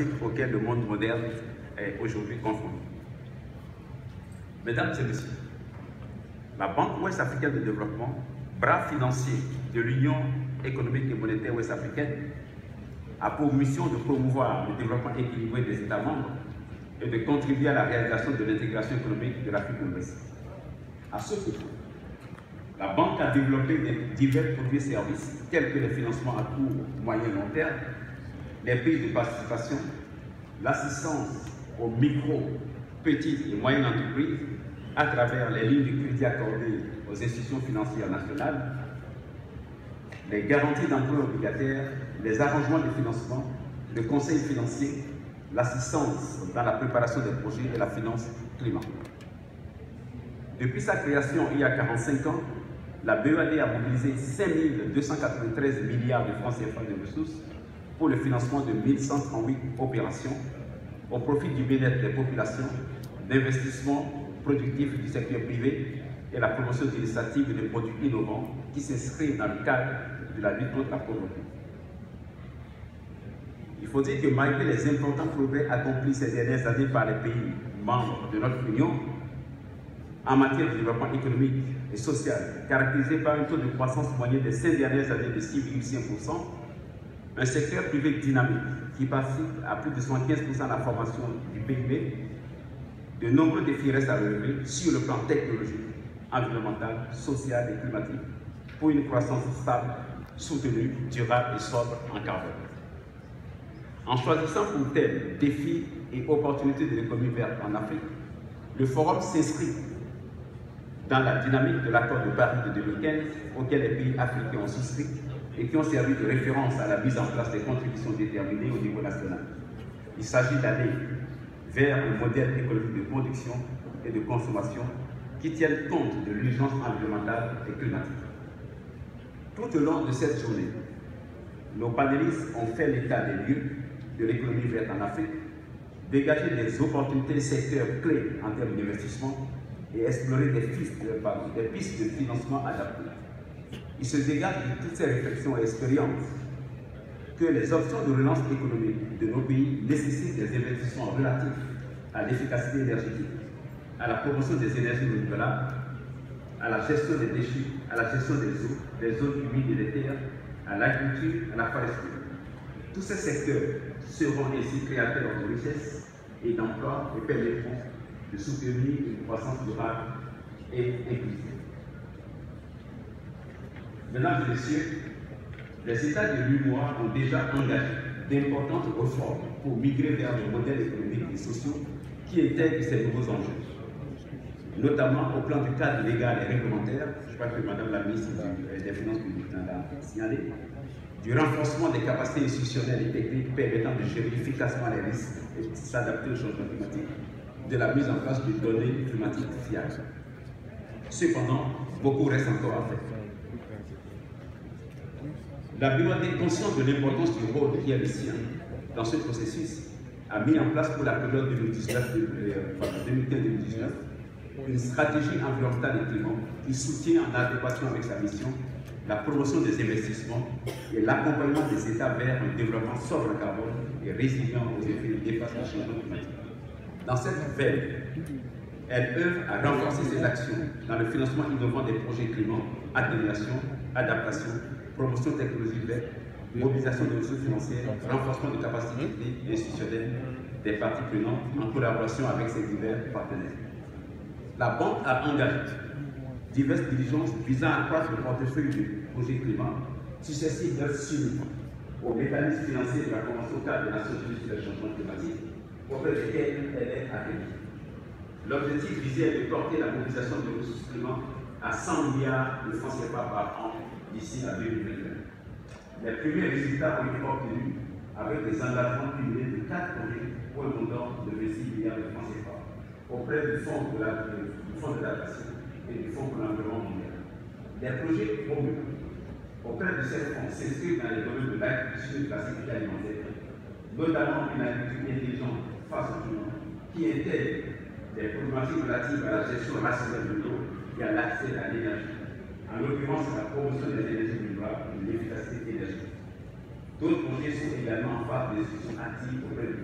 problématiques auxquelles le monde moderne est aujourd'hui confronté. Mesdames et messieurs, la Banque ouest-africaine de développement, bras financier de l'Union économique et monétaire ouest-africaine, a pour mission de promouvoir le développement équilibré des États membres et de contribuer à la réalisation de l'intégration économique de l'Afrique de l'Ouest. À ce propos, la Banque a développé divers produits et services tels que les financements à court, moyen et long terme, les prises de participation, l'assistance aux micro, petites et moyennes entreprises à travers les lignes de crédit accordées aux institutions financières nationales, les garanties d'emprunt obligataires, les arrangements de financement, le conseil financier, l'assistance dans la préparation des projets et la finance climat. Depuis sa création il y a 45 ans, la BEAD a mobilisé 5 293 milliards de francs CFA de ressources pour le financement de 1138 opérations au profit du bien-être des populations, d'investissements productifs du secteur privé et la promotion d'initiatives et de produits innovants qui s'inscrivent dans le cadre de la lutte contre la pauvreté. Il faut dire que malgré les importants progrès accomplis ces dernières années par les pays membres de notre Union, en matière de développement économique et social, caractérisé par un taux de croissance moyen des 5 dernières années de 6,5%, un secteur privé dynamique qui participe à plus de 75% à la formation du PIB, de nombreux défis restent à relever sur le plan technologique, environnemental, social et climatique pour une croissance stable, soutenue, durable et sobre en carbone. En choisissant pour tel défis et opportunités de l'économie verte en Afrique, le Forum s'inscrit dans la dynamique de l'accord de Paris de 2015 auquel les pays africains ont souscrit et qui ont servi de référence à la mise en place des contributions déterminées au niveau national. Il s'agit d'aller vers un modèle économique de production et de consommation qui tienne compte de l'urgence environnementale et climatique. Tout au long de cette journée, nos panélistes ont fait l'état des lieux de l'économie verte en Afrique, dégagé des opportunités secteurs clés en termes d'investissement et explorer des pistes de financement adaptées. Il se dégage de toutes ces réflexions et expériences que les options de relance économique de nos pays nécessitent des investissements relatifs à l'efficacité énergétique, à la promotion des énergies renouvelables, à la gestion des déchets, à la gestion des eaux, des zones humides et des terres, à l'agriculture, à la foresterie. Tous ces secteurs seront ainsi créateurs de richesses et d'emplois et permettront de soutenir une croissance durable et inclusive. Mesdames et messieurs, les États de l'UEMOA ont déjà engagé d'importantes réformes pour migrer vers des modèles économiques et sociaux qui intègrent ces nouveaux enjeux, notamment au plan du cadre légal et réglementaire, je crois que Madame la ministre des Finances publiques l'a signalé, du renforcement des capacités institutionnelles et techniques permettant de gérer efficacement les risques et de s'adapter au changement climatique, de la mise en place de données climatiques fiables. Cependant, beaucoup reste encore à faire. La BEAD, consciente de l'importance du rôle qui est le sien dans ce processus, a mis en place pour la période 2015-2019 une stratégie environnementale et climatique qui soutient en adéquation avec sa mission la promotion des investissements et l'accompagnement des États vers un développement sobre en carbone et résilient aux effets néfastes du changement climatique. Dans cette veine, elle œuvre à renforcer ses actions dans le financement innovant des projets climat, atténuation, adaptation, promotion technologique verte, mobilisation de ressources financières, renforcement de capacités institutionnelles des parties prenantes en collaboration avec ses divers partenaires. La Banque a engagé diverses diligences visant à accroître le portefeuille du projet climat, susceptibles d'être soumis aux mécanismes financiers de la Convention cadre des Nations Unies sur le changement climatique, auprès desquels elle est accueillie. L'objectif visé est de porter la mobilisation de ressources climat à 100 milliards de francs CFA par an d'ici à 2020. Les premiers résultats ont été obtenus avec des engagements cumulés de 4 projets pour un montant de 26 milliards de francs CFA auprès du Fonds de l'adaptation et du Fonds pour l'environnement mondial. Les projets promus auprès de ces fonds s'inscrivent dans les domaines de l'agriculture et de la sécurité alimentaire, notamment une agriculture intelligente face au climat, qui intègre des problématiques relatives à la gestion rationnelle de l'eau et à l'accès à l'énergie, en l'occurrence la promotion des énergies renouvelables et l'efficacité énergétique. D'autres projets sont également en phase de discussion active auprès du